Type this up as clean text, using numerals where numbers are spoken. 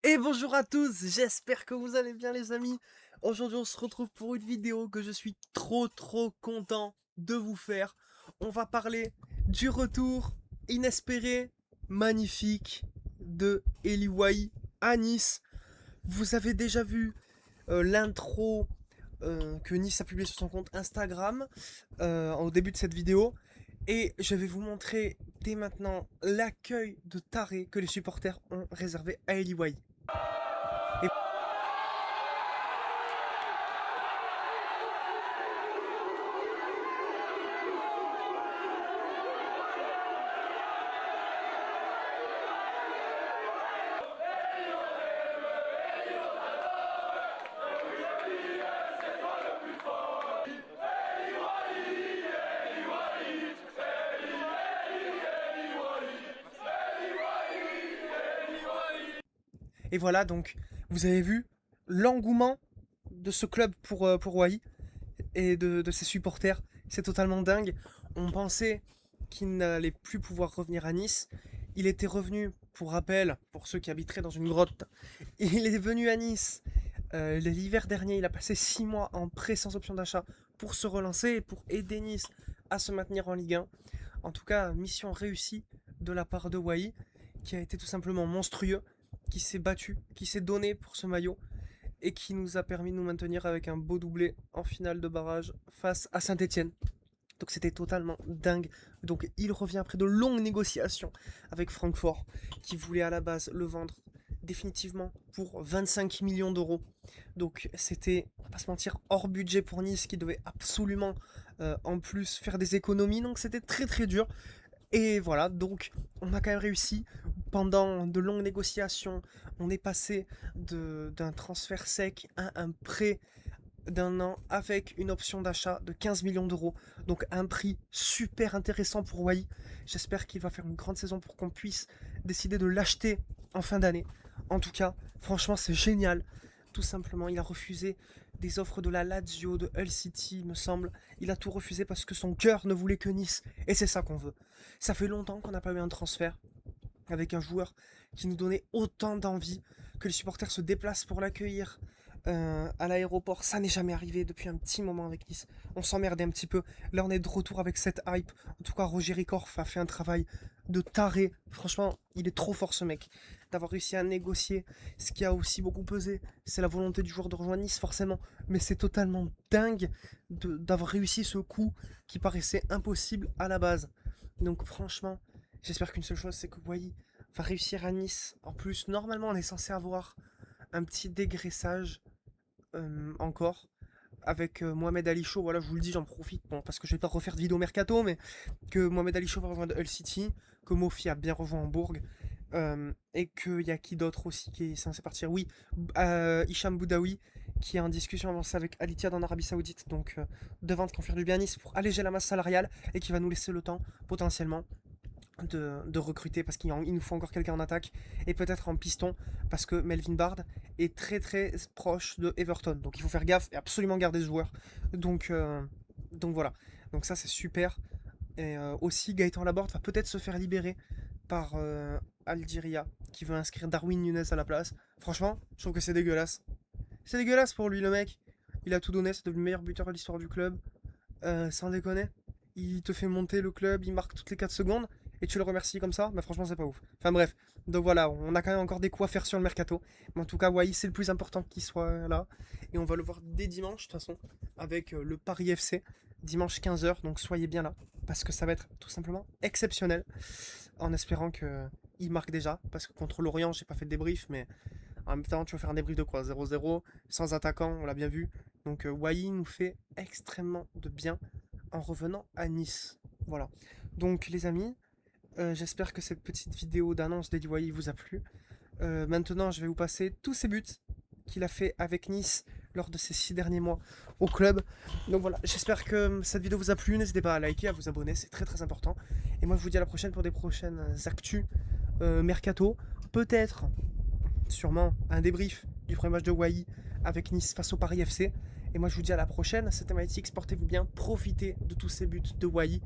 Et bonjour à tous, j'espère que vous allez bien les amis. Aujourd'hui on se retrouve pour une vidéo que je suis trop content de vous faire. On va parler du retour inespéré, magnifique de Eli Wahi à Nice. Vous avez déjà vu l'intro que Nice a publié sur son compte Instagram au début de cette vidéo. Et je vais vous montrer dès maintenant l'accueil de taré que les supporters ont réservé à Eli Wahi. Et Et voilà, donc vous avez vu l'engouement de ce club pour Wai et de ses supporters. C'est totalement dingue. On pensait qu'il n'allait plus pouvoir revenir à Nice. Il était revenu, pour rappel, pour ceux qui habiteraient dans une grotte, il est venu à Nice l'hiver dernier. Il a passé 6 mois en prêt sans option d'achat pour se relancer et pour aider Nice à se maintenir en Ligue 1. En tout cas, mission réussie de la part de Wai, qui a été tout simplement monstrueux, qui s'est battu, qui s'est donné pour ce maillot et qui nous a permis de nous maintenir avec un beau doublé en finale de barrage face à Saint-Etienne. Donc c'était totalement dingue. Donc il revient après de longues négociations avec Francfort, qui voulait à la base le vendre définitivement pour 25 millions d'euros. Donc c'était, on va pas se mentir, hors budget pour Nice, qui devait absolument en plus faire des économies. Donc c'était très dur. Et voilà, donc on a quand même réussi. Pendant de longues négociations, on est passé d'un transfert sec à un prêt d'un an avec une option d'achat de 15 millions d'euros. Donc un prix super intéressant pour Wai. J'espère qu'il va faire une grande saison pour qu'on puisse décider de l'acheter en fin d'année. En tout cas, franchement, c'est génial. Tout simplement, il a refusé des offres de la Lazio, de Hull City, me semble. Il a tout refusé parce que son cœur ne voulait que Nice. Et c'est ça qu'on veut. Ça fait longtemps qu'on n'a pas eu un transfert avec un joueur qui nous donnait autant d'envie, que les supporters se déplacent pour l'accueillir à l'aéroport. Ça n'est jamais arrivé depuis un petit moment avec Nice. On s'emmerdait un petit peu. Là, on est de retour avec cette hype. En tout cas, Roger Ricorf a fait un travail de taré. Franchement, il est trop fort ce mec. D'avoir réussi à négocier. Ce qui a aussi beaucoup pesé, c'est la volonté du joueur de rejoindre Nice, forcément. Mais c'est totalement dingue d'avoir réussi ce coup qui paraissait impossible à la base. Donc franchement, j'espère qu'une seule chose, c'est que Wai va réussir à Nice. En plus, normalement, on est censé avoir un petit dégraissage encore avec Mohamed Ali Chaud. Voilà, je vous le dis, j'en profite. Bon, parce que je vais pas refaire de vidéo mercato, mais que Mohamed Ali Chaud va rejoindre Hull City, que Mofi a bien rejoint Hambourg, et qu'il y a qui d'autre aussi qui est censé partir. Oui, Hicham Boudaoui, qui est en discussion avancée avec Al Ittihad en Arabie Saoudite, donc de ventes qui vont faire du bien à Nice pour alléger la masse salariale et qui va nous laisser le temps potentiellement de recruter parce qu'il nous faut encore quelqu'un en attaque et peut-être en piston parce que Melvin Bard est très proche de Everton, donc il faut faire gaffe et absolument garder ce joueur. Donc voilà, donc ça c'est super. Et aussi Gaëtan Laborde va peut-être se faire libérer par Algeria qui veut inscrire Darwin Núñez à la place. Franchement, je trouve que c'est dégueulasse pour lui, le mec. Il a tout donné, c'est devenu le meilleur buteur de l'histoire du club, sans déconner. Il te fait monter le club, il marque toutes les 4 secondes, et tu le remercies comme ça, bah franchement c'est pas ouf. Enfin bref, donc voilà, on a quand même encore des coups à faire sur le mercato. Mais en tout cas, Wai, c'est le plus important qu'il soit là. Et on va le voir dès dimanche, de toute façon, avec le Paris FC, dimanche 15h, donc soyez bien là, parce que ça va être tout simplement exceptionnel, en espérant qu'il marque déjà, parce que contre l'Orient, j'ai pas fait de débrief, mais en même temps, tu vas faire un débrief de quoi? 0-0, sans attaquant, on l'a bien vu. Donc Wai nous fait extrêmement de bien en revenant à Nice. Voilà. Donc les amis, j'espère que cette petite vidéo d'annonce d'Eli Wahi vous a plu. Maintenant, je vais vous passer tous ces buts qu'il a fait avec Nice lors de ces 6 derniers mois au club. Donc voilà, j'espère que cette vidéo vous a plu. N'hésitez pas à liker, à vous abonner, c'est très important. Et moi, je vous dis à la prochaine pour des prochaines actus mercato. Peut-être, sûrement, un débrief du premier match de Wai avec Nice face au Paris FC. Et moi, je vous dis à la prochaine. C'était Mythics, portez-vous bien, profitez de tous ces buts de Wai.